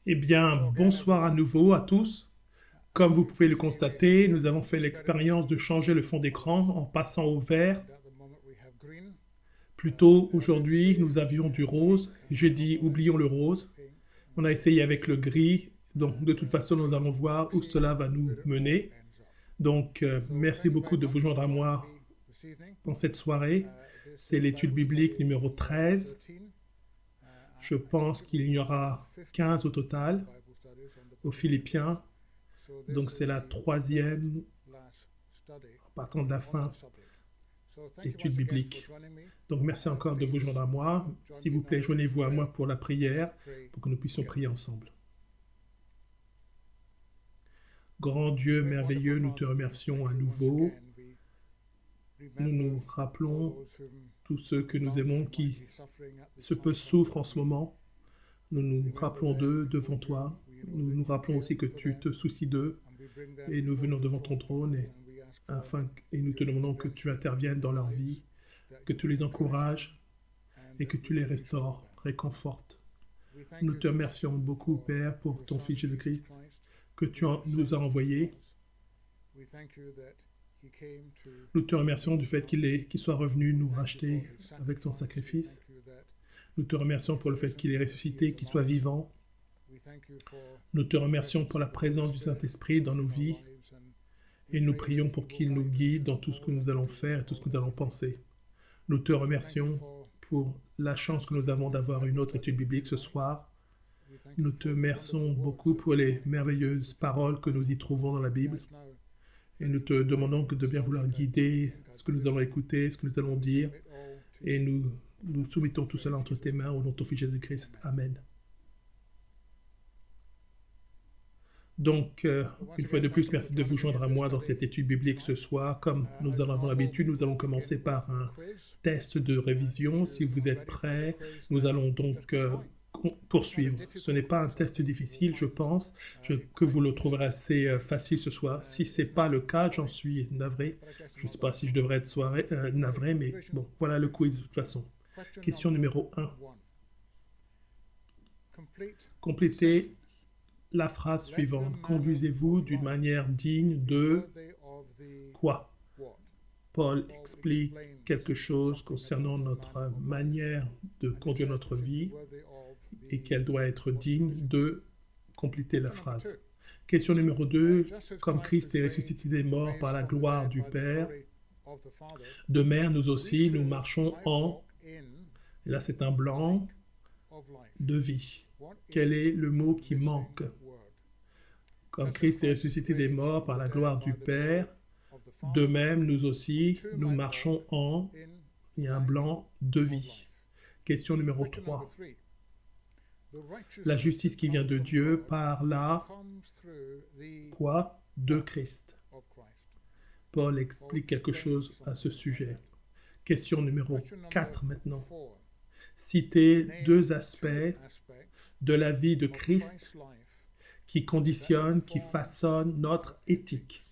Eh bien, bonsoir à nouveau à tous. Comme vous pouvez le constater, nous avons fait l'expérience de changer le fond d'écran en passant au vert. Plus tôt, aujourd'hui, nous avions du rose. J'ai dit, oublions le rose. On a essayé avec le gris. Donc, de toute façon, nous allons voir où cela va nous mener. Donc, merci beaucoup de vous joindre à moi dans cette soirée. C'est l'étude biblique numéro 13. Je pense qu'il y aura 15 au total aux Philippiens. Donc c'est la troisième, en partant de la fin, étude biblique. Donc merci encore de vous joindre à moi. S'il vous plaît, joignez-vous à moi pour la prière, pour que nous puissions prier ensemble. Grand Dieu merveilleux, nous te remercions à nouveau. Nous nous rappelons tous ceux que nous aimons qui se peu souffrent en ce moment. Nous nous rappelons d'eux devant toi. Nous nous rappelons aussi que tu te soucies d'eux et nous venons devant ton trône et nous te demandons que tu interviennes dans leur vie, que tu les encourages et que tu les restaures, réconfortes. Nous te remercions beaucoup, Père, pour ton Fils Jésus-Christ que nous as envoyé. Nous te remercions du fait qu'il soit revenu nous racheter avec son sacrifice. Nous te remercions pour le fait qu'il est ressuscité, qu'il soit vivant. Nous te remercions pour la présence du Saint-Esprit dans nos vies et nous prions pour qu'il nous guide dans tout ce que nous allons faire et tout ce que nous allons penser. Nous te remercions pour la chance que nous avons d'avoir une autre étude biblique ce soir. Nous te remercions beaucoup pour les merveilleuses paroles que nous y trouvons dans la Bible. Et nous te demandons de bien vouloir guider ce que nous allons écouter, ce que nous allons dire. Et nous soumettons tout cela entre tes mains au nom de ton Fils Jésus-Christ. Amen. Donc, une fois de plus, merci de vous joindre à moi dans cette étude biblique ce soir. Comme nous en avons l'habitude, nous allons commencer par un test de révision. Si vous êtes prêts, nous allons donc poursuivre. Ce n'est pas un test difficile, je pense, que vous le trouverez assez facile ce soir. Si ce n'est pas le cas, j'en suis navré. Je ne sais pas si je devrais être navré, mais bon, voilà le quiz de toute façon. Question numéro 1. Complétez la phrase suivante. Conduisez-vous d'une manière digne de quoi? Paul explique quelque chose concernant notre manière de conduire notre vie et qu'elle doit être digne de compléter la phrase. Question numéro 2. Comme Christ est ressuscité des morts par la gloire du Père, de même nous aussi, nous marchons en, et là c'est un blanc, de vie. Quel est le mot qui manque? Comme Christ est ressuscité des morts par la gloire du Père, de même nous aussi, nous marchons en, il y a un blanc, de vie. Question numéro 3. La justice qui vient de Dieu par la quoi? De Christ. Paul explique quelque chose à ce sujet. Question numéro 4 maintenant. Citez 2 aspects de la vie de Christ qui conditionnent, qui façonnent notre éthique.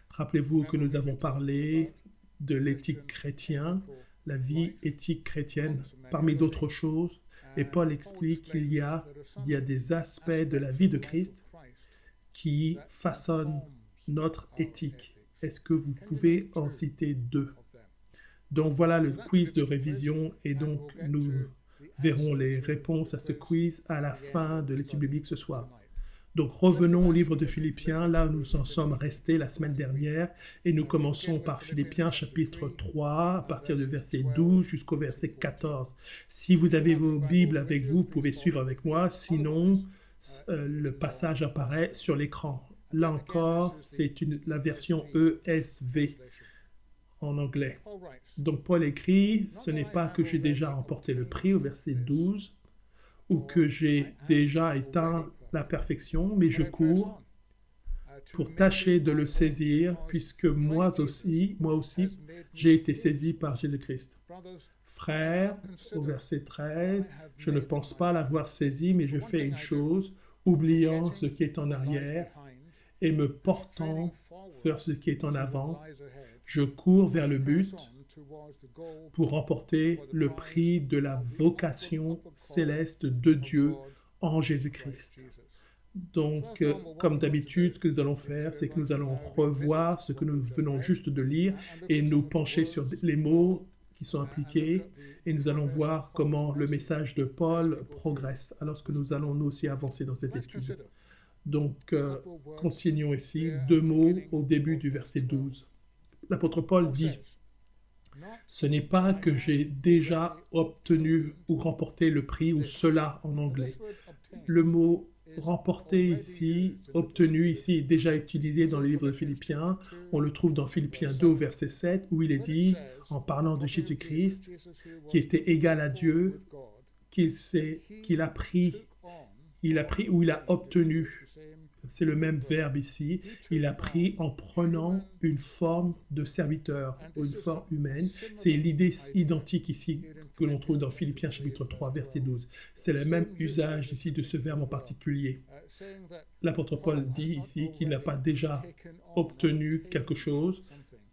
Rappelez-vous que nous avons parlé de l'éthique chrétienne, la vie éthique chrétienne, parmi d'autres choses. Et Paul explique qu'il y a des aspects de la vie de Christ qui façonnent notre éthique. Est-ce que vous pouvez en citer 2? Donc voilà le quiz de révision et donc nous verrons les réponses à ce quiz à la fin de l'étude biblique ce soir. Donc revenons au livre de Philippiens, là où nous en sommes restés la semaine dernière, et nous commençons par Philippiens chapitre 3, à partir du verset 12 jusqu'au verset 14. Si vous avez vos Bibles avec vous, vous pouvez suivre avec moi, sinon le passage apparaît sur l'écran. Là encore, c'est la version ESV en anglais. Donc Paul écrit, ce n'est pas que j'ai déjà remporté le prix au verset 12, ou que j'ai déjà atteint la perfection, mais je cours pour tâcher de le saisir, puisque moi aussi, j'ai été saisi par Jésus-Christ. Frères, au verset 13, je ne pense pas l'avoir saisi, mais je fais une chose, oubliant ce qui est en arrière et me portant vers ce qui est en avant, je cours vers le but pour remporter le prix de la vocation céleste de Dieu en Jésus-Christ. Donc, comme d'habitude, ce que nous allons faire, c'est que nous allons revoir ce que nous venons juste de lire et nous pencher sur les mots qui sont impliqués et nous allons voir comment le message de Paul progresse alors que nous allons nous aussi avancer dans cette étude. Donc, continuons ici, 2 mots au début du verset 12. L'apôtre Paul dit, « Ce n'est pas que j'ai déjà obtenu ou remporté le prix ou cela en anglais. » Le mot remporté ici, obtenu ici, est déjà utilisé dans le livre de Philippiens. On le trouve dans Philippiens 2, verset 7, où il est dit, en parlant de Jésus-Christ, qui était égal à Dieu, qu'il a pris ou il a obtenu. C'est le même verbe ici. Il a pris en prenant une forme de serviteur, ou une forme humaine. C'est l'idée identique ici que l'on trouve dans Philippiens chapitre 3, verset 12. C'est le même usage ici de ce verbe en particulier. L'apôtre Paul dit ici qu'il n'a pas déjà obtenu quelque chose,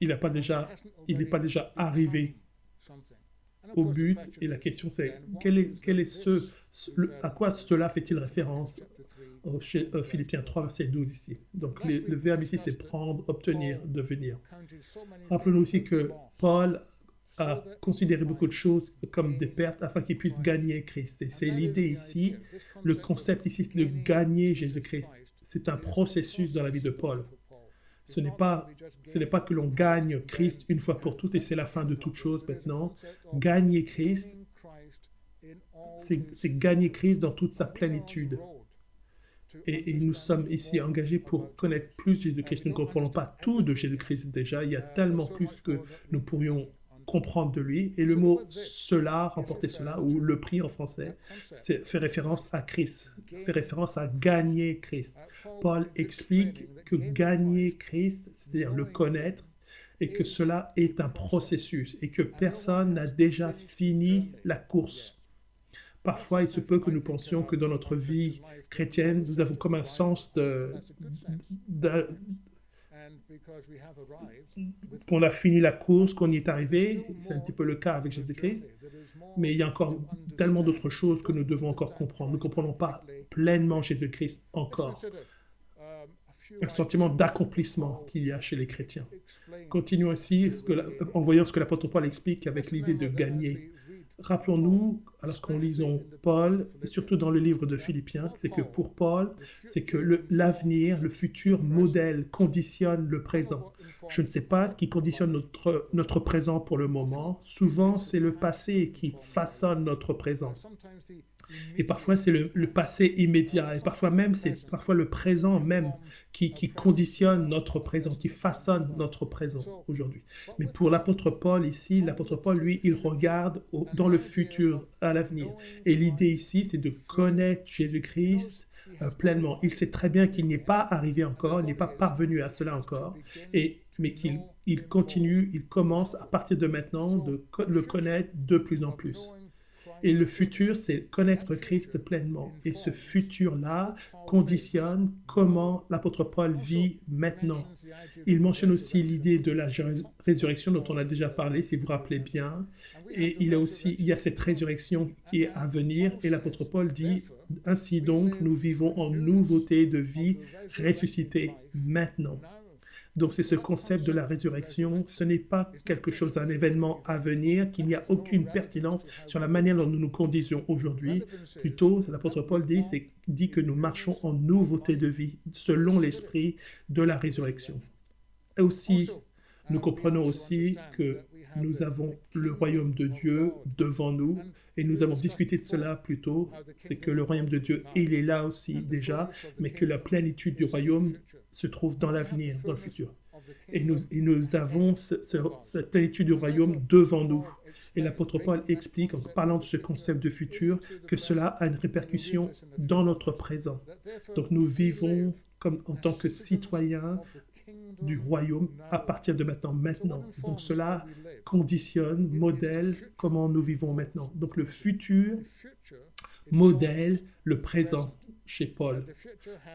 il n'est pas déjà arrivé au but. Et la question c'est, à quoi cela fait-il référence chez Philippiens 3, verset 12 ici. Donc le verbe ici, c'est prendre, obtenir, devenir. Rappelons-nous aussi que Paul a considéré beaucoup de choses comme des pertes afin qu'il puisse gagner Christ. Et c'est l'idée ici, le concept ici de gagner Jésus-Christ. C'est un processus dans la vie de Paul. Ce n'est pas que l'on gagne Christ une fois pour toutes et c'est la fin de toute chose maintenant. Gagner Christ, c'est gagner Christ dans toute sa plénitude. Et nous sommes ici engagés pour connaître plus Jésus-Christ. Nous ne comprenons pas tout de Jésus-Christ déjà. Il y a tellement plus que nous pourrions comprendre de lui. Et le mot « cela », « remporter cela » ou « le prix » en français, fait référence à Christ, fait référence à gagner Christ. Paul explique que gagner Christ, c'est-à-dire le connaître, et que cela est un processus et que personne n'a déjà fini la course. Parfois, il se peut que nous pensions que dans notre vie chrétienne, nous avons comme un sens qu'on a fini la course, qu'on y est arrivé. C'est un petit peu le cas avec Jésus-Christ. Mais il y a encore tellement d'autres choses que nous devons encore comprendre. Nous ne comprenons pas pleinement Jésus-Christ encore. Un sentiment d'accomplissement qu'il y a chez les chrétiens. Continuons ici en voyant ce que l'apôtre Paul explique avec l'idée de gagner. Rappelons-nous, lorsqu'on lisons Paul, et surtout dans le livre de Philippiens, c'est que pour Paul, c'est que l'avenir, le futur modèle conditionne le présent. Je ne sais pas ce qui conditionne notre présent pour le moment. Souvent, c'est le passé qui façonne notre présent. Et parfois, c'est le passé immédiat. Et parfois même, c'est le présent même qui conditionne notre présent, qui façonne notre présent aujourd'hui. Mais pour l'apôtre Paul ici, l'apôtre Paul, lui, il regarde dans le futur, à l'avenir. Et l'idée ici, c'est de connaître Jésus-Christ pleinement. Il sait très bien qu'il n'y est pas arrivé encore, il n'est pas parvenu à cela encore, mais qu'il continue, il commence à partir de maintenant de le connaître de plus en plus. Et le futur, c'est connaître Christ pleinement. Et ce futur-là conditionne comment l'apôtre Paul vit maintenant. Il mentionne aussi l'idée de la résurrection dont on a déjà parlé, si vous vous rappelez bien. Et il y a cette résurrection qui est à venir. Et l'apôtre Paul dit, ainsi donc, nous vivons en nouveauté de vie ressuscitée maintenant. Donc c'est ce concept de la résurrection, ce n'est pas quelque chose, un événement à venir, qu'il n'y a aucune pertinence sur la manière dont nous nous conduisons aujourd'hui. Plutôt, l'apôtre Paul dit que nous marchons en nouveauté de vie, selon l'esprit de la résurrection. Et aussi, nous comprenons aussi que nous avons le royaume de Dieu devant nous, et nous avons discuté de cela plus tôt, c'est que le royaume de Dieu, il est là aussi déjà, mais que la plénitude du royaume se trouve dans l'avenir, dans le futur. Et nous avons cette plénitude du royaume devant nous. Et l'apôtre Paul explique, en parlant de ce concept de futur, que cela a une répercussion dans notre présent. Donc nous vivons en tant que citoyens du royaume à partir de maintenant. Donc cela conditionne, modèle comment nous vivons maintenant. Donc le futur modèle le présent chez Paul.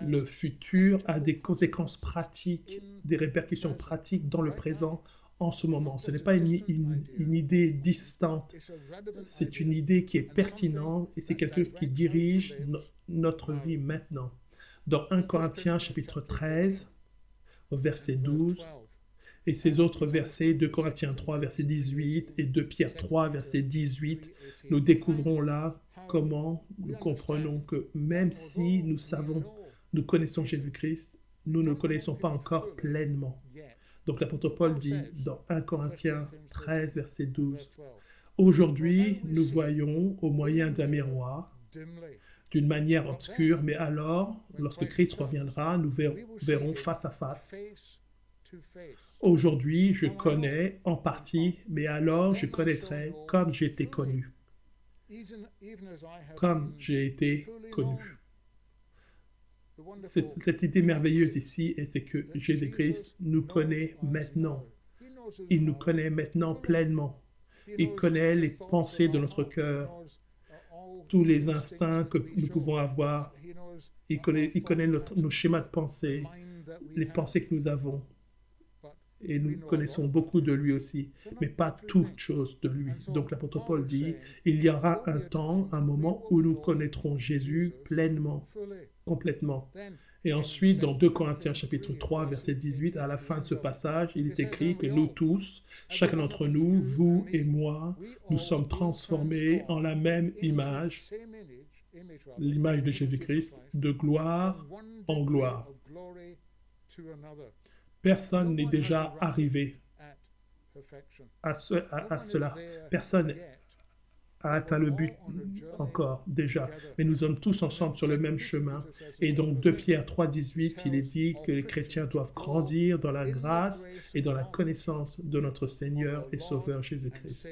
Le futur a des conséquences pratiques, des répercussions pratiques dans le présent en ce moment. Ce n'est pas une idée distante, c'est une idée qui est pertinente et c'est quelque chose qui dirige notre vie maintenant. Dans 1 Corinthiens chapitre 13, au verset 12, et ces autres versets, 2 Corinthiens 3, verset 18, et 2 Pierre 3, verset 18, nous découvrons là comment nous comprenons que même si nous savons, nous connaissons Jésus-Christ, nous ne le connaissons pas encore pleinement. Donc l'apôtre Paul dit dans 1 Corinthiens 13, verset 12, « Aujourd'hui, nous voyons au moyen d'un miroir, d'une manière obscure, mais alors, lorsque Christ reviendra, nous verrons face à face. Aujourd'hui, je connais en partie, mais alors je connaîtrai comme j'ai été connu. Comme j'ai été connu. » Cette idée merveilleuse ici, c'est que Jésus-Christ nous connaît maintenant. Il nous connaît maintenant pleinement. Il connaît les pensées de notre cœur, tous les instincts que nous pouvons avoir. Il connaît nos schémas de pensée, les pensées que nous avons. Et nous connaissons beaucoup de lui aussi, mais pas toutes choses de lui. Donc l'apôtre Paul dit, il y aura un temps, un moment où nous connaîtrons Jésus pleinement, complètement. Et ensuite, dans 2 Corinthiens chapitre 3, verset 18, à la fin de ce passage, il est écrit que nous tous, chacun d'entre nous, vous et moi, nous sommes transformés en la même image, l'image de Jésus-Christ, de gloire en gloire. Personne n'est déjà arrivé à cela. Personne a atteint le but encore, déjà. Mais nous sommes tous ensemble sur le même chemin. Et donc, 2 Pierre 3, 18, il est dit que les chrétiens doivent grandir dans la grâce et dans la connaissance de notre Seigneur et Sauveur Jésus-Christ.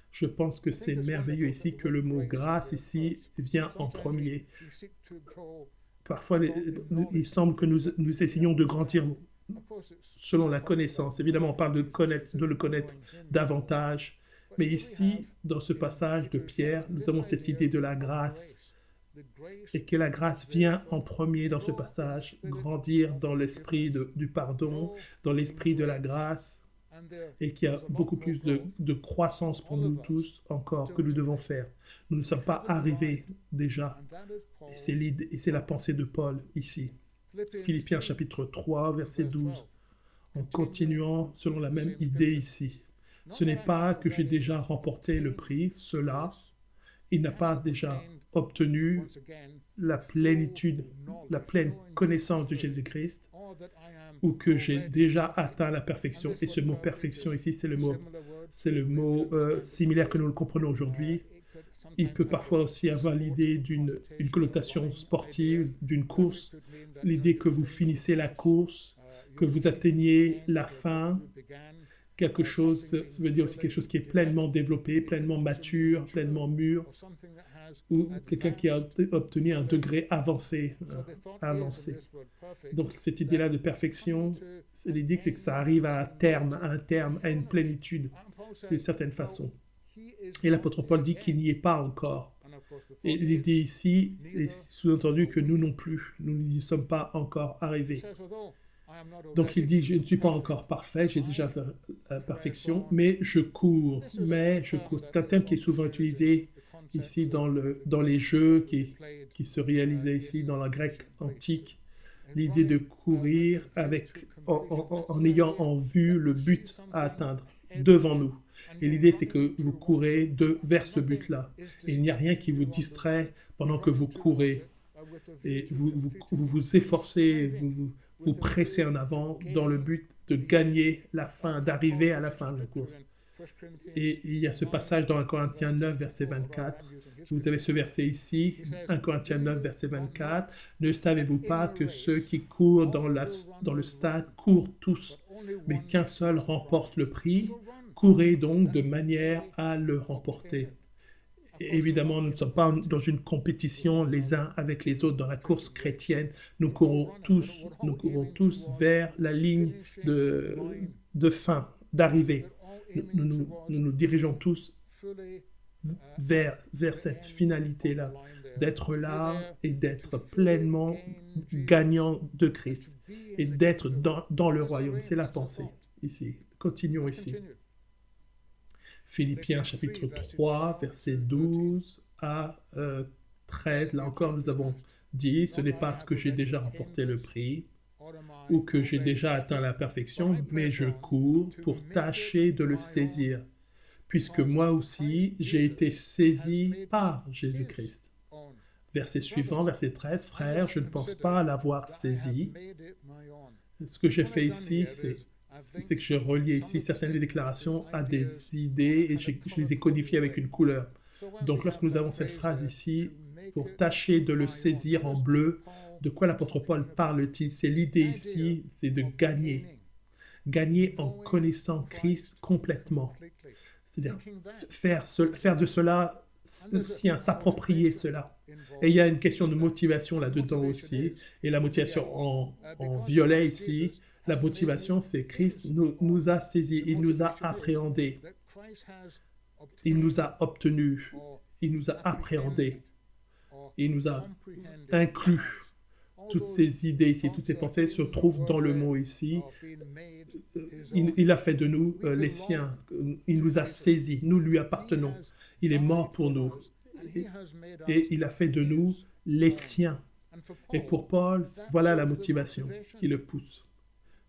Je pense que c'est merveilleux ici que le mot grâce ici vient en premier. Parfois, il semble que nous essayons de grandir selon la connaissance. Évidemment, on parle de le connaître davantage. Mais ici, dans ce passage de Pierre, nous avons cette idée de la grâce. Et que la grâce vient en premier dans ce passage, grandir dans l'esprit du pardon, dans l'esprit de la grâce. Et qu'il y a beaucoup plus de croissance pour nous tous encore que nous devons faire. Nous ne sommes pas arrivés déjà. Et c'est la pensée de Paul ici. Philippiens chapitre 3, verset 12. En continuant selon la même idée ici. Ce n'est pas que j'ai déjà remporté le prix, cela. Il n'a pas déjà obtenu la plénitude, la pleine connaissance de Jésus-Christ, ou que j'ai déjà atteint la perfection. Et ce mot perfection ici, c'est le mot similaire que nous le comprenons aujourd'hui. Il peut parfois aussi avoir l'idée d'une connotation sportive, d'une course, l'idée que vous finissez la course, que vous atteignez la fin. Quelque chose, ça veut dire aussi quelque chose qui est pleinement développé, pleinement mature, pleinement mûr, ou quelqu'un qui a obtenu un degré avancé. Donc cette idée-là de perfection, c'est l'idée que ça arrive à un terme, à une plénitude, d'une certaine façon. Et l'apôtre Paul dit qu'il n'y est pas encore. Et l'idée ici est sous-entendu que nous non plus, nous n'y sommes pas encore arrivés. Donc il dit, je ne suis pas encore parfait, j'ai déjà fait la perfection, mais je cours. C'est un terme qui est souvent utilisé ici dans les jeux qui se réalisaient ici dans la Grèce antique. L'idée de courir en ayant en vue le but à atteindre devant nous. Et l'idée, c'est que vous courez vers ce but-là. Et il n'y a rien qui vous distrait pendant que vous courez. Et vous efforcez, vous pressez en avant dans le but de gagner la fin, d'arriver à la fin de la course. Et il y a ce passage dans 1 Corinthiens 9, verset 24. Vous avez ce verset ici, 1 Corinthiens 9, verset 24. « Ne savez-vous pas que ceux qui courent dans le stade courent tous, mais qu'un seul remporte le prix? Courez donc de manière à le remporter. » Et évidemment, nous ne sommes pas dans une compétition les uns avec les autres dans la course chrétienne. Nous courons tous vers la ligne de fin, d'arrivée. Nous dirigeons tous vers cette finalité-là, d'être là et d'être pleinement gagnant de Christ et d'être dans le royaume. C'est la pensée ici. Continuons ici. Philippiens chapitre 3, versets 12 à 13. Là encore, nous avons dit, ce n'est pas parce que j'ai déjà remporté le prix ou que j'ai déjà atteint la perfection, mais je cours pour tâcher de le saisir, puisque moi aussi j'ai été saisi par Jésus-Christ. Verset suivant, verset 13, frère, je ne pense pas l'avoir saisi. Ce que j'ai fait ici, c'est que j'ai relié ici certaines des déclarations à des idées et je les ai codifiées avec une couleur. Donc lorsque nous avons cette phrase ici, pour tâcher de le saisir en bleu, de quoi l'apôtre Paul parle-t-il? C'est l'idée ici, c'est de gagner. Gagner en connaissant Christ complètement. C'est-à-dire faire de cela sien, s'approprier cela. Et il y a une question de motivation là-dedans aussi. Et la motivation en violet ici, la motivation, c'est Christ nous a saisis, il nous a appréhendés. Il nous a obtenus, il nous a appréhendés, il nous a inclus. Toutes ces idées ici, toutes ces pensées se trouvent dans le mot ici. Il a fait de nous les siens. Il nous a saisis. Nous lui appartenons. Il est mort pour nous. Et il a fait de nous les siens. Et pour Paul, voilà la motivation qui le pousse,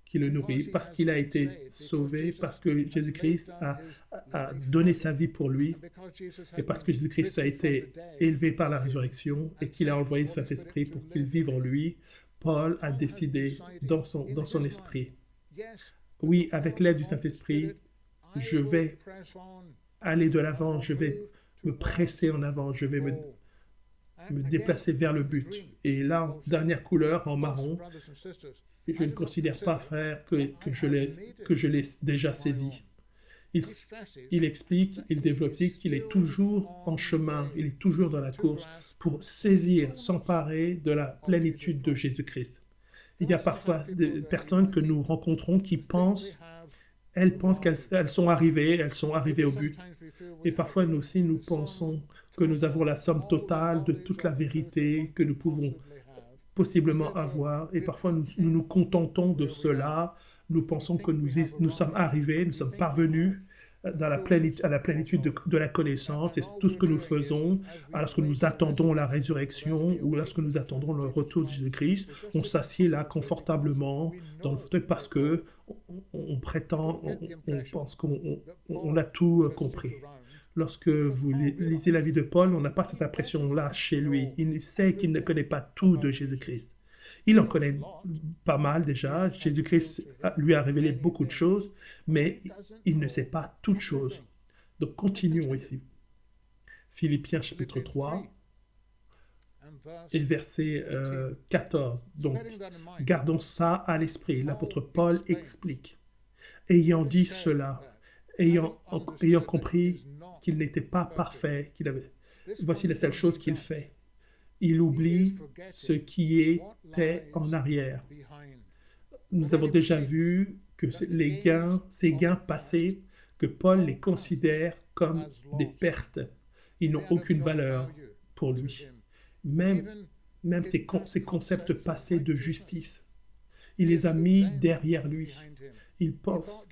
qui le nourrit, parce qu'il a été sauvé, parce que Jésus-Christ a donné sa vie pour lui, et parce que Jésus-Christ a été élevé par la résurrection et qu'il a envoyé le Saint-Esprit pour qu'il vive en lui. Paul a décidé dans son esprit, oui, avec l'aide du Saint-Esprit, je vais aller de l'avant, je vais me presser en avant, je vais me déplacer vers le but. Et là, dernière couleur, en marron, je ne considère pas, frère, que je l'ai déjà saisi. Il explique, il développe qu'il est toujours en chemin, il est toujours dans la course pour saisir, s'emparer de la plénitude de Jésus-Christ. Il y a parfois des personnes que nous rencontrons qui pensent qu'elles sont arrivées au but. Et parfois, nous aussi, nous pensons que nous avons la somme totale de toute la vérité que nous pouvons possiblement avoir. Et parfois, nous nous contentons de cela. Nous pensons que nous sommes arrivés, nous sommes parvenus à la plénitude de la connaissance. Et tout ce que nous faisons, lorsque nous attendons la résurrection ou lorsque nous attendons le retour de Jésus-Christ, on s'assied là confortablement dans le fauteuil parce que on prétend, on pense qu'on a tout compris. Lorsque vous lisez la vie de Paul, on n'a pas cette impression-là chez lui. Il sait qu'il ne connaît pas tout de Jésus-Christ. Il en connaît pas mal déjà. Jésus-Christ lui a révélé beaucoup de choses, mais il ne sait pas toutes choses. Donc continuons ici. Philippiens chapitre 3 et verset 14. Donc, gardons ça à l'esprit. L'apôtre Paul explique. Ayant dit cela, ayant compris qu'il n'était pas parfait, voici la seule chose qu'il fait. Il oublie ce qui était en arrière. Nous avons déjà vu que ces gains passés, que Paul les considère comme des pertes. Ils n'ont aucune valeur pour lui. Même ces concepts passés de justice, il les a mis derrière lui. Il pensait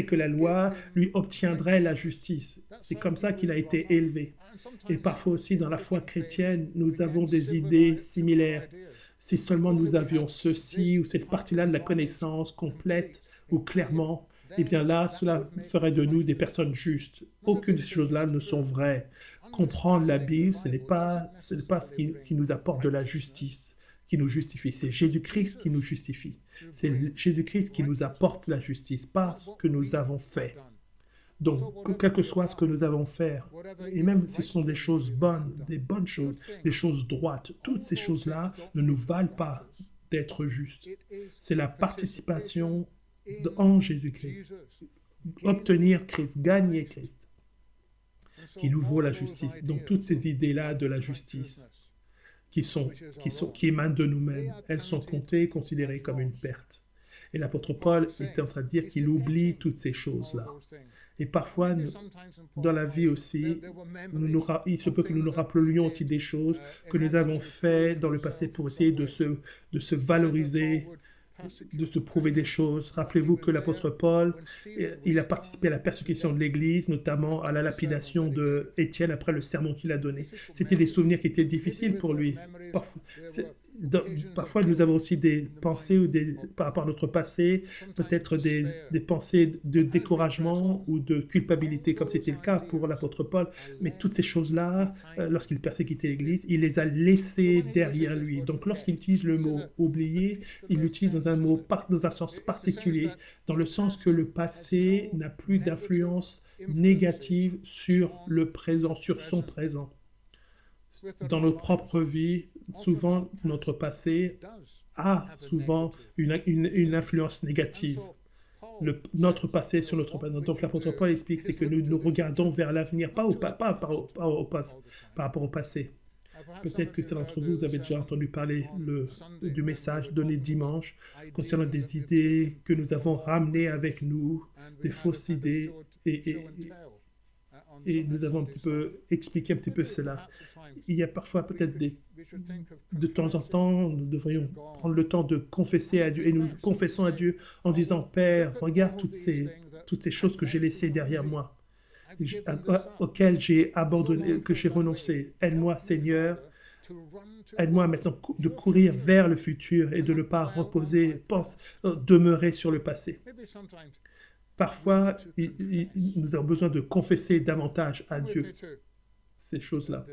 que la loi lui obtiendrait la justice. C'est comme ça qu'il a été élevé. Et parfois aussi dans la foi chrétienne, nous avons des idées similaires. Si seulement nous avions ceci ou cette partie-là de la connaissance complète ou clairement, eh bien là, cela ferait de nous des personnes justes. Aucune de ces choses-là ne sont vraies. Comprendre la Bible, ce n'est pas ce qui nous apporte de la justice, qui nous justifie. C'est Jésus-Christ qui nous justifie. C'est Jésus-Christ qui nous apporte la justice, pas ce que nous avons fait. Donc, quel que soit ce que nous avons fait, et même si ce sont des choses bonnes, des bonnes choses, des choses droites, toutes ces choses-là ne nous valent pas d'être justes. C'est la participation en Jésus-Christ. Obtenir Christ, gagner Christ, qui nous vaut la justice. Donc, toutes ces idées-là de la justice qui émanent de nous-mêmes, elles sont comptées, considérées comme une perte. Et l'apôtre Paul était en train de dire qu'il oublie toutes ces choses-là. Et parfois, dans la vie aussi, il se peut que nous nous rappelions aussi des choses que nous avons faites dans le passé pour essayer de se valoriser de se prouver des choses. Rappelez-vous que l'apôtre Paul, il a participé à la persécution de l'Église, notamment à la lapidation de Étienne après le sermon qu'il a donné. C'était des souvenirs qui étaient difficiles pour lui. Parfois nous avons aussi des pensées par rapport à notre passé, peut-être des pensées de découragement ou de culpabilité, comme c'était le cas pour l'apôtre Paul. Mais toutes ces choses-là, lorsqu'il persécutait l'Église, il les a laissées derrière lui. Donc lorsqu'il utilise le mot « oublier », il l'utilise dans un sens particulier, dans le sens que le passé n'a plus d'influence négative sur le présent, sur son présent. Dans nos propres vies, souvent notre passé a souvent une influence négative. Notre passé sur notre présent. Donc l'apôtre Paul explique, c'est que nous regardons vers l'avenir, pas par rapport au passé. Peut-être que certains d'entre vous, vous avez déjà entendu parler du message donné dimanche concernant des idées que nous avons ramenées avec nous, des fausses idées, et nous avons un petit peu expliqué un petit peu cela. Il y a parfois peut-être de temps en temps, nous devrions prendre le temps de confesser à Dieu, et nous confessons à Dieu en disant « Père, regarde toutes ces choses que j'ai laissées derrière moi, auxquelles j'ai abandonné, que j'ai renoncé. Aide-moi, Seigneur, aide-moi maintenant de courir vers le futur et de ne pas demeurer sur le passé. » Parfois, nous avons besoin de confesser davantage à Dieu ces choses-là.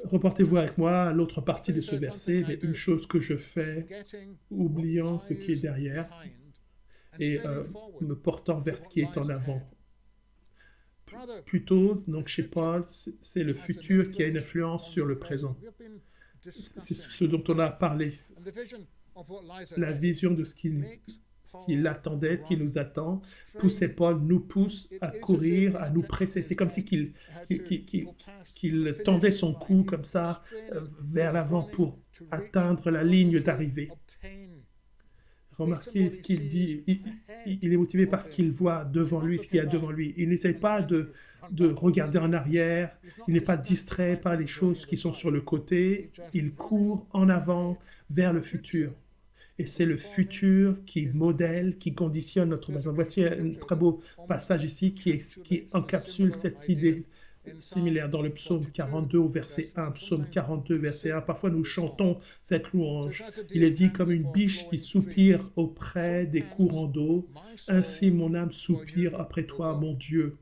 Reportez-vous avec moi à l'autre partie de ce verset, mais une chose que je fais, oubliant ce qui est derrière et me portant vers ce qui est en avant. Plutôt, donc chez Paul, c'est le futur qui a une influence sur le présent. C'est ce dont on a parlé. La vision de ce qui l'attendait, ce qui nous attend, nous pousse à courir, à nous presser. C'est comme si qu'il tendait son cou comme ça vers l'avant pour atteindre la ligne d'arrivée. Remarquez ce qu'il dit. Il est motivé par ce qu'il voit devant lui, ce qu'il y a devant lui. Il n'essaie pas de regarder en arrière. Il n'est pas distrait par les choses qui sont sur le côté. Il court en avant vers le futur. Et c'est le futur qui modèle, qui conditionne notre présent. Voici un très beau passage ici qui encapsule cette idée similaire dans le psaume 42 au verset 1. Psaume 42, verset 1. Parfois nous chantons cette louange. Il est dit comme une biche qui soupire auprès des courants d'eau. Ainsi mon âme soupire après toi, mon Dieu.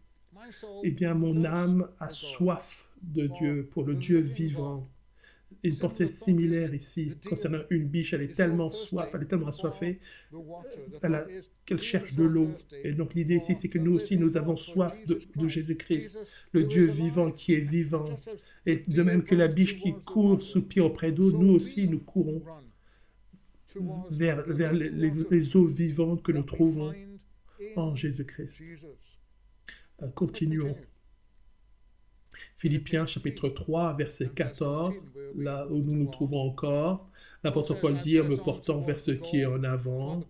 Eh bien, mon âme a soif de Dieu, pour le Dieu vivant. Une pensée similaire ici, concernant une biche, elle est tellement assoiffée qu'elle cherche de l'eau. Et donc l'idée ici, c'est que nous aussi, nous avons soif de Jésus-Christ, le Dieu vivant qui est vivant. Et de même que la biche qui court, soupire auprès d'eau, nous aussi, nous courons vers les eaux vivantes que nous trouvons en Jésus-Christ. Continuons. Philippiens chapitre 3, verset 14, là où nous nous trouvons encore. L'apôtre Paul dit, en me portant vers ce qui est en avant,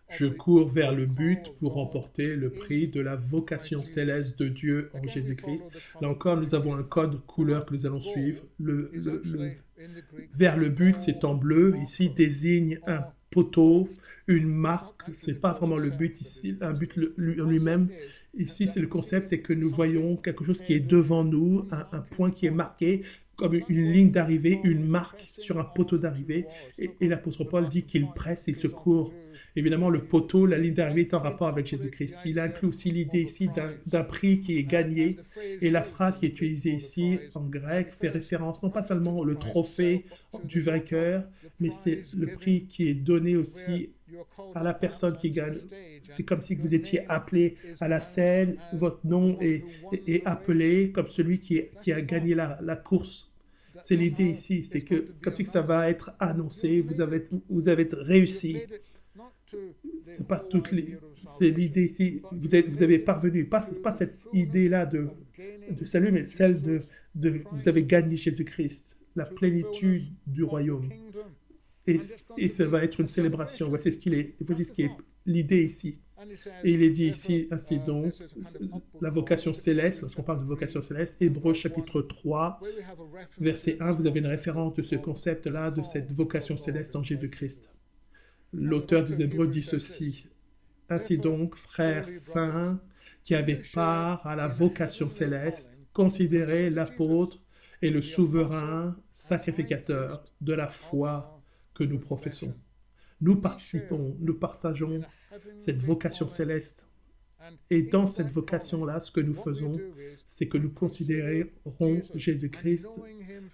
je cours vers le but pour remporter le prix de la vocation céleste de Dieu en Jésus-Christ. Là encore, nous avons un code couleur que nous allons suivre. Vers le but, c'est en bleu. Ici, désigne un poteau, une marque. Ce n'est pas vraiment le but ici, un but lui-même. Ici, c'est le concept, c'est que nous voyons quelque chose qui est devant nous, un point qui est marqué comme une ligne d'arrivée, une marque sur un poteau d'arrivée. Et l'apôtre Paul dit qu'il presse, il se court. Évidemment, le poteau, la ligne d'arrivée est en rapport avec Jésus-Christ. Il inclut aussi l'idée ici d'un prix qui est gagné. Et la phrase qui est utilisée ici en grec fait référence non pas seulement au trophée du vainqueur, mais c'est le prix qui est donné aussi à la personne qui gagne. C'est comme si vous étiez appelé à la scène, votre nom est appelé comme celui qui a gagné la course. C'est l'idée ici, c'est que comme si ça va être annoncé, vous avez réussi. C'est pas c'est l'idée ici, vous avez parvenu, pas cette idée-là de salut, mais celle de vous avez gagné Jésus-Christ, la plénitude du royaume. Et ça va être une célébration. Voici ce qui est l'idée ici. Et il est dit ici, ainsi donc, la vocation céleste, lorsqu'on parle de vocation céleste, Hébreux chapitre 3, verset 1, vous avez une référence de ce concept-là, de cette vocation céleste en Jésus-Christ. L'auteur des Hébreux dit ceci. Ainsi donc, frères saints qui avaient part à la vocation céleste, considérez l'apôtre et le souverain sacrificateur de la foi que nous professons. Nous partageons cette vocation céleste. Et dans cette vocation-là, ce que nous faisons, c'est que nous considérons Jésus-Christ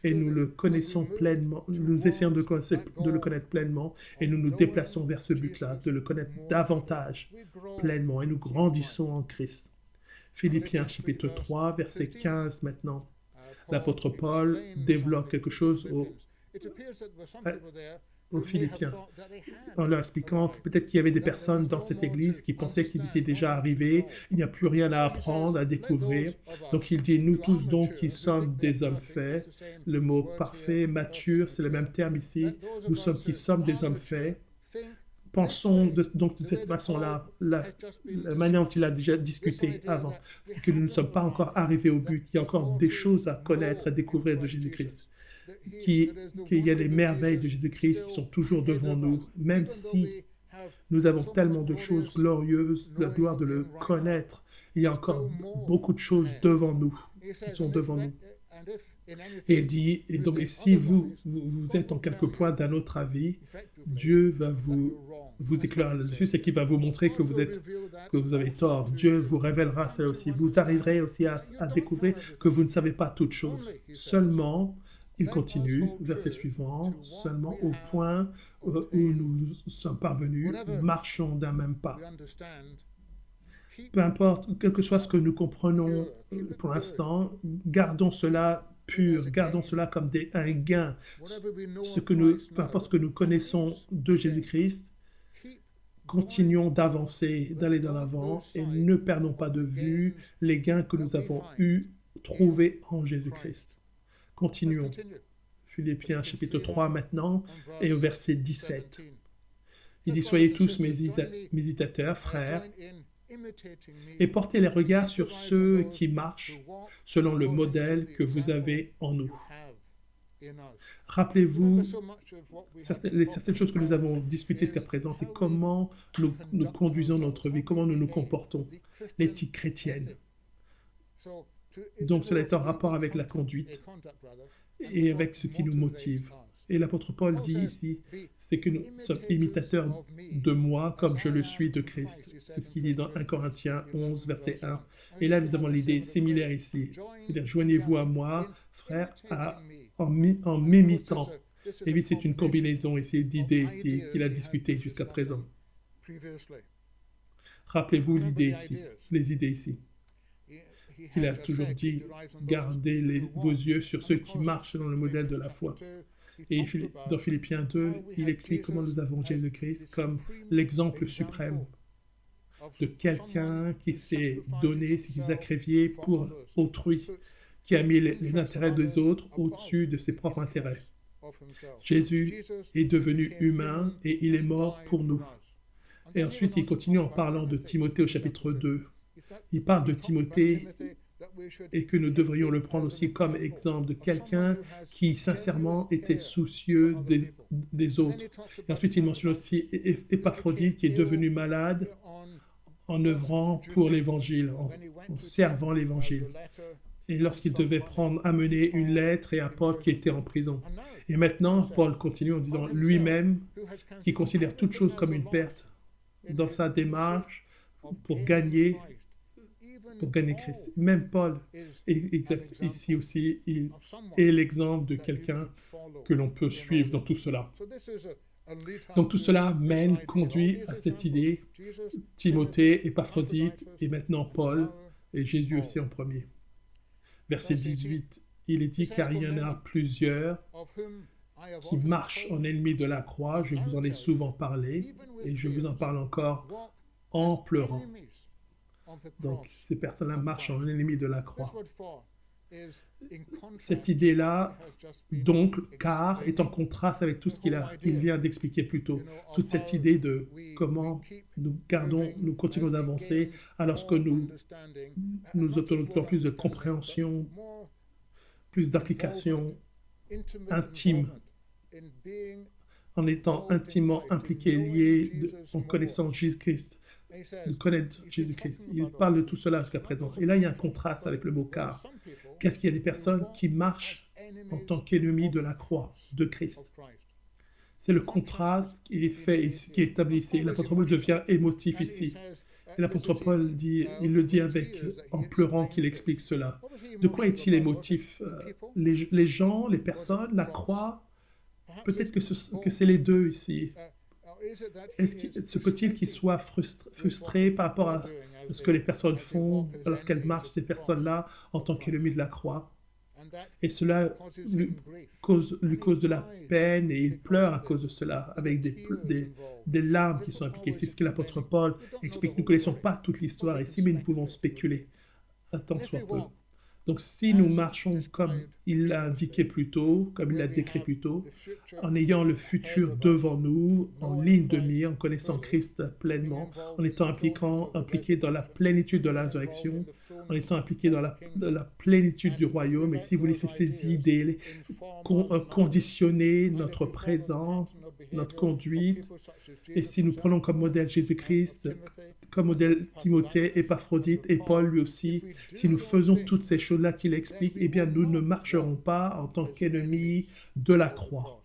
et nous le connaissons pleinement, nous essayons de le connaître pleinement et nous nous déplaçons vers ce but-là, de le connaître davantage pleinement et nous grandissons en Christ. Philippiens chapitre 3, verset 15 maintenant. L'apôtre Paul développe quelque chose aux Philippiens, en leur expliquant que peut-être qu'il y avait des personnes dans cette église qui pensaient qu'ils étaient déjà arrivés, il n'y a plus rien à apprendre, à découvrir. Donc il dit, nous tous donc qui sommes des hommes faits, le mot parfait, mature, c'est le même terme ici, nous sommes qui sommes des hommes faits, pensons donc de cette façon-là, la manière dont il a déjà discuté avant, c'est que nous ne sommes pas encore arrivés au but, il y a encore des choses à connaître, à découvrir de Jésus-Christ. Qu'il y a les merveilles de Jésus-Christ qui sont toujours devant nous, même si nous avons tellement de choses glorieuses, la gloire de le connaître, il y a encore beaucoup de choses devant nous, qui sont devant nous. Et il dit, et si vous êtes en quelque point d'un autre avis, Dieu va vous éclairer là-dessus, c'est qu'il va vous montrer que vous avez tort. Dieu vous révélera cela aussi. Vous arriverez aussi à découvrir que vous ne savez pas toutes choses. Seulement, il continue, verset suivant, seulement au point où nous sommes parvenus, marchons d'un même pas. Peu importe, quel que soit ce que nous comprenons pour l'instant, gardons cela pur, gardons cela comme un gain. Peu importe ce que nous connaissons de Jésus-Christ, continuons d'avancer, d'aller de l'avant et ne perdons pas de vue les gains que nous avons trouvés en Jésus-Christ. Continuons. Philippiens chapitre 3 maintenant et au verset 17. Il dit, soyez tous mes imitateurs, frères, et portez les regards sur ceux qui marchent selon le modèle que vous avez en nous. Rappelez-vous, certaines choses que nous avons discutées jusqu'à présent, c'est comment nous conduisons notre vie, comment nous nous comportons, l'éthique chrétienne. Donc cela est en rapport avec la conduite et avec ce qui nous motive. Et l'apôtre Paul dit ici, c'est que nous sommes imitateurs de moi comme je le suis de Christ. C'est ce qu'il dit dans 1 Corinthiens 11, verset 1. Et là, nous avons l'idée similaire ici. C'est-à-dire, joignez-vous à moi, frères, en m'imitant. Et oui, c'est une combinaison ici d'idées ici qu'il a discuté jusqu'à présent. Rappelez-vous les idées ici. Il a toujours dit, gardez vos yeux sur ceux qui marchent selon le modèle de la foi. Et dans Philippiens 2, il explique comment nous avons Jésus-Christ comme l'exemple suprême de quelqu'un qui s'est donné, qui s'est sacrifié pour autrui, qui a mis les intérêts des autres au-dessus de ses propres intérêts. Jésus est devenu humain et il est mort pour nous. Et ensuite, il continue en parlant de Timothée au chapitre 2. Il parle de Timothée et que nous devrions le prendre aussi comme exemple de quelqu'un qui sincèrement était soucieux des autres. Et ensuite, il mentionne aussi Épaphrodite qui est devenu malade en œuvrant pour l'Évangile, en servant l'Évangile. Et lorsqu'il devait amener une lettre et à Paul qui était en prison. Et maintenant, Paul continue en disant lui-même qui considère toute chose comme une perte dans sa démarche pour gagner Christ. Même Paul, ici aussi, il est l'exemple de quelqu'un que l'on peut suivre dans tout cela. Donc tout cela conduit à cette idée, Timothée, Épaphrodite, et maintenant Paul, et Jésus aussi en premier. Verset 18, il est dit, car il y en a plusieurs qui marchent en ennemis de la croix, je vous en ai souvent parlé, et je vous en parle encore en pleurant. Donc, ces personnes-là marchent en ennemi de la croix. Cette idée-là, donc, car, est en contraste avec tout ce qu'il vient d'expliquer plus tôt. Toute cette idée de comment nous continuons d'avancer alors que nous obtenons de plus en plus de compréhension, plus d'application intime en étant intimement impliqué, lié, en connaissant Jésus-Christ, de connaître Jésus-Christ. Il parle de tout cela jusqu'à présent. Et là, il y a un contraste avec le mot car. Qu'est-ce qu'il y a des personnes qui marchent en tant qu'ennemis de la croix de Christ? C'est le contraste qui est fait ici, qui est établi ici. Et l'apôtre Paul devient émotif ici. Et l'apôtre Paul dit, il le dit en pleurant qu'il explique cela. De quoi est-il émotif? Les gens, les personnes, la croix? Peut-être que c'est les deux ici. Se peut-il qu'il soit frustré par rapport à ce que les personnes font lorsqu'elles marchent, ces personnes-là, en tant qu'ennemis de la croix? Et cela lui cause de la peine et il pleure à cause de cela, avec des larmes qui sont impliquées. C'est ce que l'apôtre Paul explique. Nous ne connaissons pas toute l'histoire ici, mais nous pouvons spéculer un tant soit peu. Donc si nous marchons comme il l'a indiqué plus tôt, comme il l'a décrit plus tôt, en ayant le futur devant nous, en ligne de mire, en connaissant Christ pleinement, en étant impliqué dans la plénitude de la résurrection, en étant impliqué dans la plénitude du royaume, et si vous laissez ces idées conditionner notre présent, notre conduite, et si nous prenons comme modèle Jésus-Christ, comme modèle Timothée, Épaphrodite et Paul lui aussi, si nous faisons toutes ces choses-là qu'il explique, eh bien nous ne marcherons pas en tant qu'ennemis de la croix.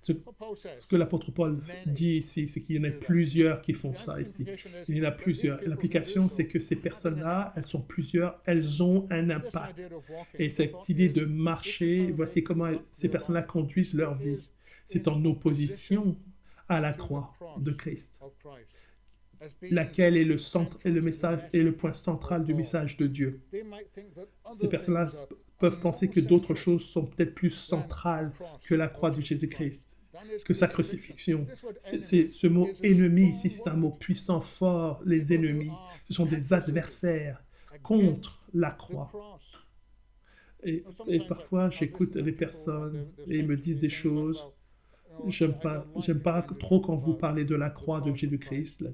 Ce que l'apôtre Paul dit ici, c'est qu'il y en a plusieurs qui font ça ici. Il y en a plusieurs. L'implication, c'est que ces personnes-là, elles sont plusieurs, elles ont un impact. Et cette idée de marcher, voici comment ces personnes-là conduisent leur vie. C'est en opposition à la croix de Christ, laquelle est le centre et le message et le point central du message de Dieu. Ces personnes-là peuvent penser que d'autres choses sont peut-être plus centrales que la croix de Jésus-Christ, que sa crucifixion. Ce mot ennemi ici, c'est un mot puissant, fort. Les ennemis, ce sont des adversaires contre la croix. Et parfois, j'écoute les personnes et ils me disent des choses. J'aime pas trop quand vous parlez de la croix de Jésus-Christ.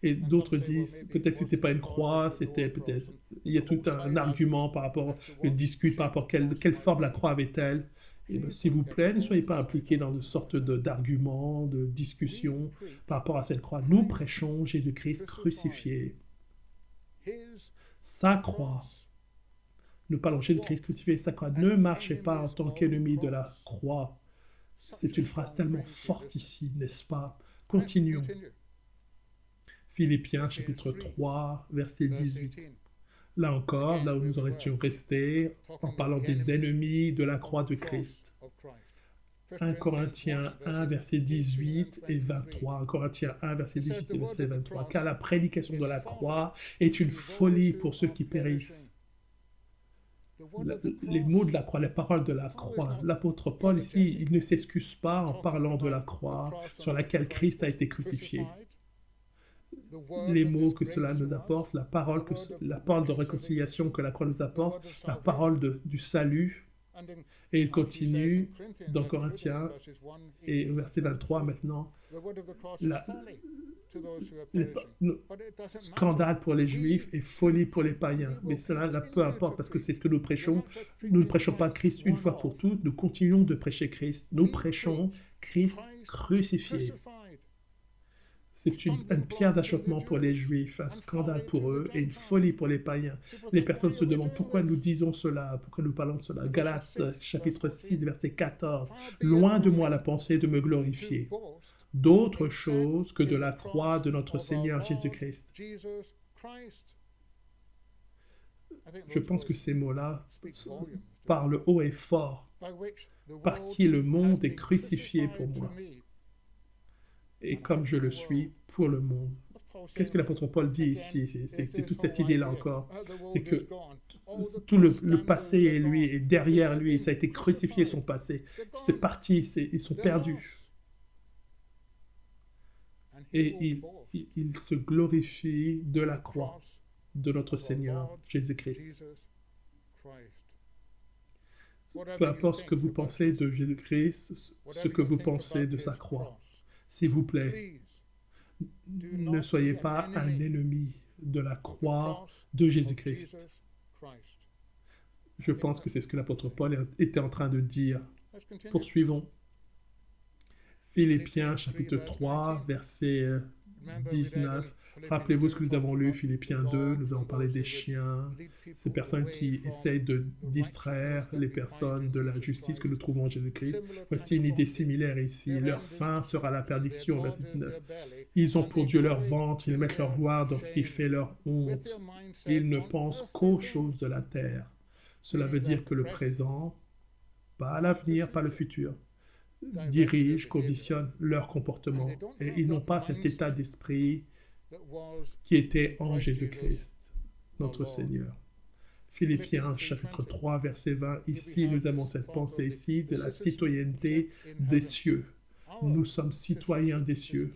Et d'autres disent, peut-être que c'était pas une croix, c'était peut-être... Il y a tout un argument par rapport, une dispute par rapport à quelle forme la croix avait-elle. Et bien, s'il vous plaît, ne soyez pas impliqués dans une sorte d'argument, de discussion par rapport à cette croix. Nous prêchons Jésus-Christ crucifié. Sa croix. Nous parlons Jésus-Christ crucifié, sa croix. Ne marchez pas en tant qu'ennemi de la croix. C'est une phrase tellement forte ici, n'est-ce pas? Continuons. Philippiens chapitre 3, verset 18. Là encore, là où nous en étions restés, en parlant des ennemis de la croix de Christ. 1 Corinthiens 1, verset 18 et 23. 1 Corinthiens 1, verset 18 et verset 23. Car la prédication de la croix est une folie pour ceux qui périssent. Les mots de la croix, les paroles de la croix. L'apôtre Paul ici, il ne s'excuse pas en parlant de la croix sur laquelle Christ a été crucifié. Les mots que cela nous apporte, la parole de réconciliation que la croix nous apporte, la parole du salut. Et il continue dans Corinthiens, et au verset 23 maintenant, scandale pour les Juifs et folie pour les païens. Mais cela, peu importe, parce que c'est ce que nous prêchons. Nous ne prêchons pas Christ une fois pour toutes, nous continuons de prêcher Christ. Nous prêchons Christ crucifié. C'est une pierre d'achoppement pour les Juifs, un scandale pour eux et une folie pour les païens. Les personnes se demandent pourquoi nous disons cela, pourquoi nous parlons de cela. Galates, chapitre 6, verset 14. Loin de moi la pensée de me glorifier d'autre chose que de la croix de notre Seigneur Jésus-Christ. Je pense que ces mots-là parlent haut et fort, par qui le monde est crucifié pour moi, et comme je le suis pour le monde. Qu'est-ce que l'apôtre Paul dit ici? C'est toute cette idée-là encore. C'est que tout le passé est lui, et derrière lui, ça a été crucifié son passé. C'est parti, ils sont perdus. Et il se glorifie de la croix de notre Seigneur Jésus-Christ. Peu importe ce que vous pensez de Jésus-Christ, ce que vous pensez de sa croix, s'il vous plaît, ne soyez pas un ennemi de la croix de Jésus-Christ. Je pense que c'est ce que l'apôtre Paul était en train de dire. Poursuivons. Philippiens chapitre 3, verset 19. Rappelez-vous ce que nous avons lu, Philippiens 2, nous avons parlé des chiens, ces personnes qui essayent de distraire les personnes de la justice que nous trouvons en Jésus-Christ. Voici une idée similaire ici. Leur fin sera la perdition, verset 19. Ils ont pour Dieu leur ventre, ils mettent leur gloire dans ce qui fait leur honte. Ils ne pensent qu'aux choses de la terre. Cela veut dire que le présent, pas l'avenir, pas le futur, dirigent, conditionnent leur comportement. Et ils n'ont pas cet état d'esprit qui était en Jésus-Christ, notre Seigneur. Philippiens chapitre 3, verset 20. Ici, nous avons cette pensée ici de la citoyenneté des cieux. Nous sommes citoyens des cieux.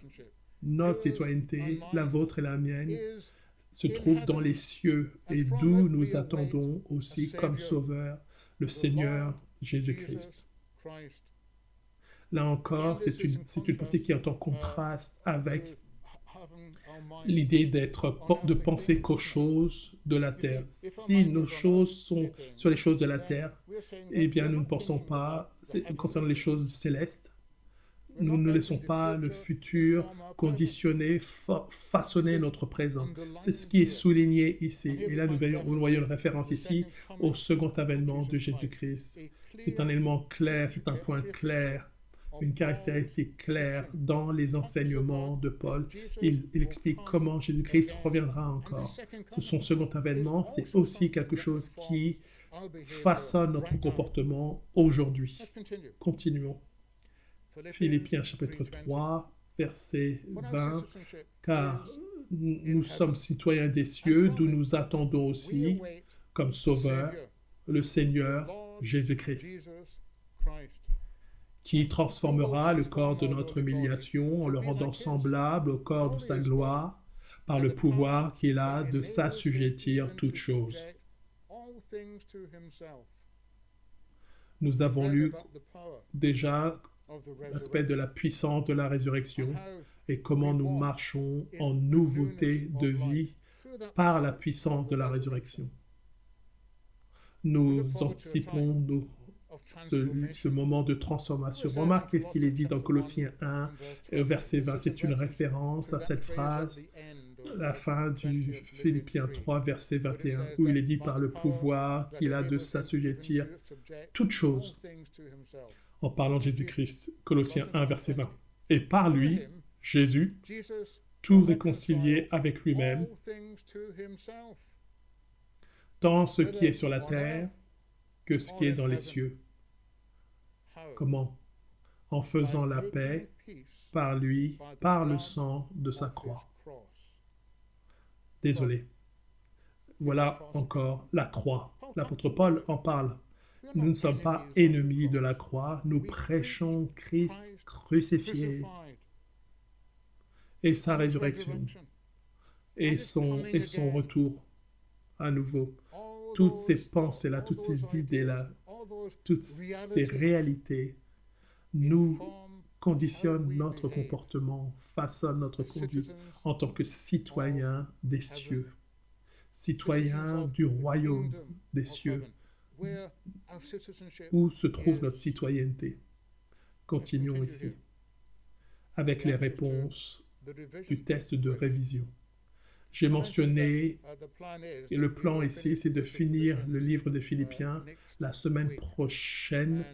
Notre citoyenneté, la vôtre et la mienne, se trouve dans les cieux et d'où nous attendons aussi comme Sauveur le Seigneur Jésus-Christ. Là encore, c'est une pensée qui est en contraste avec l'idée de penser qu'aux choses de la terre. Si nos choses sont sur les choses de la terre, eh bien, nous ne pensons pas concernant les choses célestes. Nous ne laissons pas le futur conditionner, façonner notre présent. C'est ce qui est souligné ici. Et là, nous voyons une référence ici au second avènement de Jésus-Christ. C'est un élément clair, c'est un point clair, une caractéristique claire dans les enseignements de Paul. Il explique comment Jésus-Christ reviendra encore. Son second avènement, c'est aussi quelque chose qui façonne notre comportement aujourd'hui. Continuons. Philippiens chapitre 3, verset 20. Car nous sommes citoyens des cieux, d'où nous attendons aussi, comme Sauveur, le Seigneur Jésus-Christ, qui transformera le corps de notre humiliation en le rendant semblable au corps de sa gloire, par le pouvoir qu'il a de s'assujettir toutes choses. Nous avons lu déjà l'aspect de la puissance de la résurrection et comment nous marchons en nouveauté de vie par la puissance de la résurrection. Nous anticipons ce moment de transformation. Remarquez ce qu'il est dit dans Colossiens 1, verset 20. C'est une référence à cette phrase, la fin du Philippiens 3, verset 21, où il est dit par le pouvoir qu'il a de s'assujettir toutes choses, en parlant de Jésus-Christ, Colossiens 1, verset 20. Et par lui, Jésus, tout réconcilié avec lui-même, tant ce qui est sur la terre que ce qui est dans les cieux. Comment? En faisant la paix par lui, par le sang de sa croix. Désolé. Voilà encore la croix. L'apôtre Paul en parle. Nous ne sommes pas ennemis de la croix, nous prêchons Christ crucifié et sa résurrection et son retour à nouveau. Toutes ces pensées-là, toutes ces idées-là, toutes ces réalités nous conditionnent notre comportement, façonnent notre conduite en tant que citoyens des cieux, citoyens du royaume des cieux. Où se trouve notre citoyenneté? Continuons ici avec les réponses du test de révision. J'ai mentionné, et le plan ici, c'est de finir le livre de Philippiens la semaine prochaine.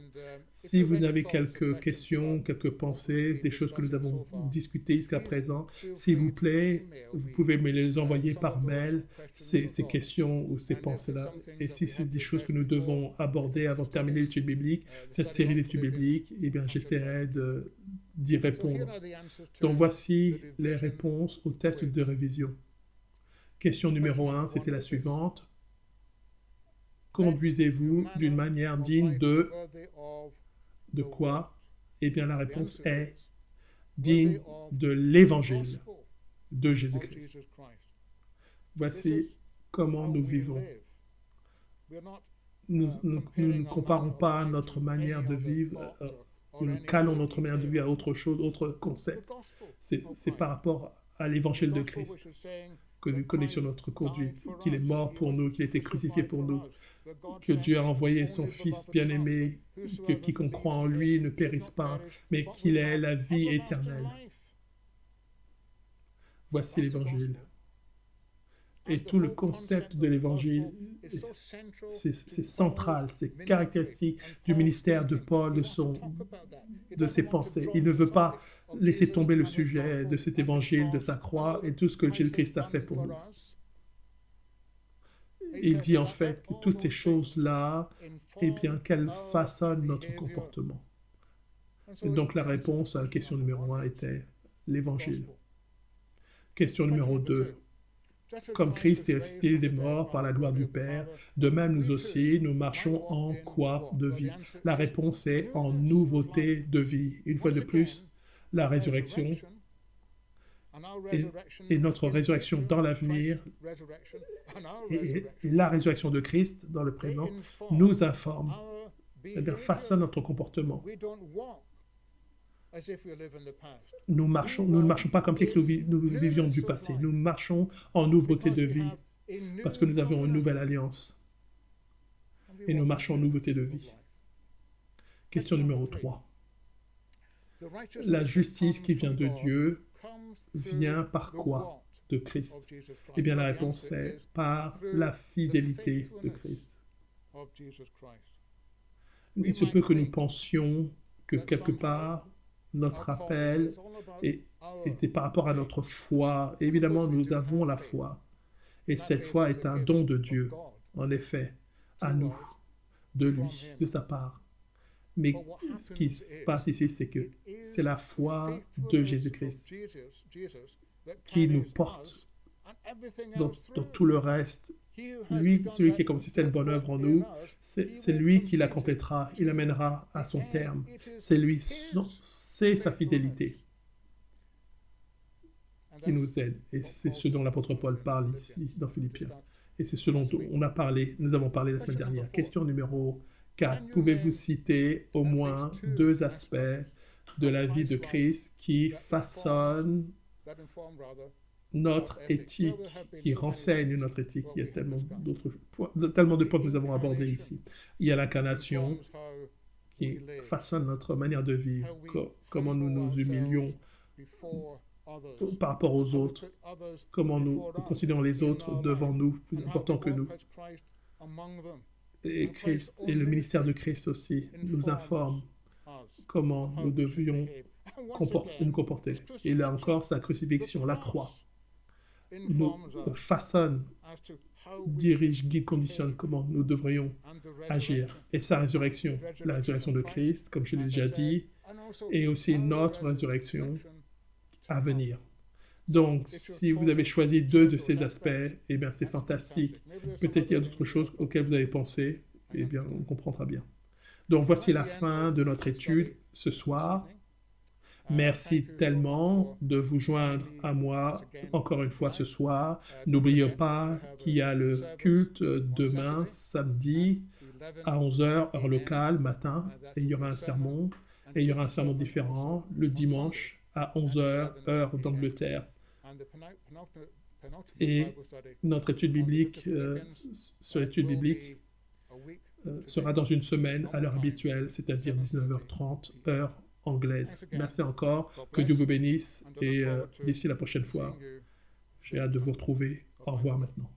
Si vous avez quelques questions, quelques pensées, des choses que nous avons discutées jusqu'à présent, s'il vous plaît, vous pouvez me les envoyer par mail, ces questions ou ces pensées-là. Et si c'est des choses que nous devons aborder avant de terminer l'étude biblique, cette série d'études bibliques, eh bien, j'essaierai d'y répondre. Donc, voici les réponses au test de révision. Question numéro 1, c'était la suivante. Conduisez-vous d'une manière digne de quoi? Eh bien, la réponse est digne de l'évangile de Jésus-Christ. Voici comment nous vivons. Nous ne comparons pas notre manière de vivre, nous calons notre manière de vivre à autre chose, autre concept. C'est par rapport à l'évangile de Christ. que nous connaissions notre conduite, qu'il est mort pour nous, qu'il a été crucifié pour nous, que Dieu a envoyé son Fils bien-aimé, que quiconque croit en lui ne périsse pas, mais qu'il ait la vie éternelle. Voici l'Évangile. Et tout le concept de l'Évangile, c'est central, c'est caractéristique du ministère de Paul, de ses pensées. Il ne veut pas laisser tomber le sujet de cet Évangile, de sa croix et tout ce que Jésus-Christ a fait pour nous. Il dit en fait que toutes ces choses-là, eh bien, qu'elles façonnent notre comportement. Et donc la réponse à la question numéro 1 était l'Évangile. Question numéro 2. Comme Christ est ressuscité des morts par la gloire du Père, de même nous aussi, nous marchons en quoi de vie? La réponse est en nouveauté de vie. Une fois de plus, la résurrection et notre résurrection dans l'avenir et la résurrection de Christ dans le présent nous informe, c'est-à-dire façonne notre comportement. Nous ne marchons pas comme si nous vivions du passé. Nous marchons en nouveauté de vie parce que nous avons une nouvelle alliance. Et nous marchons en nouveauté de vie. Question numéro 3. La justice qui vient de Dieu vient par quoi de Christ? Eh bien, la réponse est par la fidélité de Christ. Il se peut que nous pensions que quelque part, notre appel était par rapport à notre foi. Évidemment, nous avons la foi. Et cette foi est un don de Dieu, en effet, à nous, de lui, de sa part. Mais ce qui se passe ici, c'est que c'est la foi de Jésus-Christ qui nous porte dans tout le reste. Lui, celui qui a commencé cette bonne œuvre en nous, c'est lui qui la complétera, il l'amènera à son terme. C'est lui, c'est sa fidélité qui nous aide. Et c'est ce dont l'apôtre Paul parle ici, dans Philippiens. Et c'est ce dont nous avons parlé la semaine dernière. Question numéro 4. Pouvez-vous citer au moins 2 aspects de la vie de Christ qui façonnent notre éthique, qui renseigne notre éthique? Il y a tellement de points que nous avons abordés ici. Il y a l'incarnation qui façonne notre manière de vivre, comment nous nous humilions par rapport aux autres, comment nous considérons les autres devant nous, plus importants que nous. Et Christ et le ministère de Christ aussi nous informe comment nous devions nous comporter. Et là encore, sa crucifixion, la croix, nous façonne, dirige, guide, conditionne comment nous devrions agir. Et sa résurrection, la résurrection de Christ, comme je l'ai déjà dit, et aussi notre résurrection à venir. Donc, si vous avez choisi 2 de ces aspects, eh bien, c'est fantastique. Peut-être qu'il y a d'autres choses auxquelles vous avez pensé, eh bien, on comprendra bien. Donc, voici la fin de notre étude ce soir. Merci tellement de vous joindre à moi encore une fois ce soir. N'oubliez pas qu'il y a le culte demain, samedi, à 11h, heure locale, matin, et il y aura un sermon, et il y aura un sermon différent le dimanche à 11h, heure d'Angleterre. Et notre étude biblique, sur l'étude biblique, sera dans une semaine à l'heure habituelle, c'est-à-dire 19h30, heure anglaise. Merci encore, que Dieu vous bénisse, et d'ici la prochaine fois, j'ai hâte de vous retrouver. Au revoir maintenant.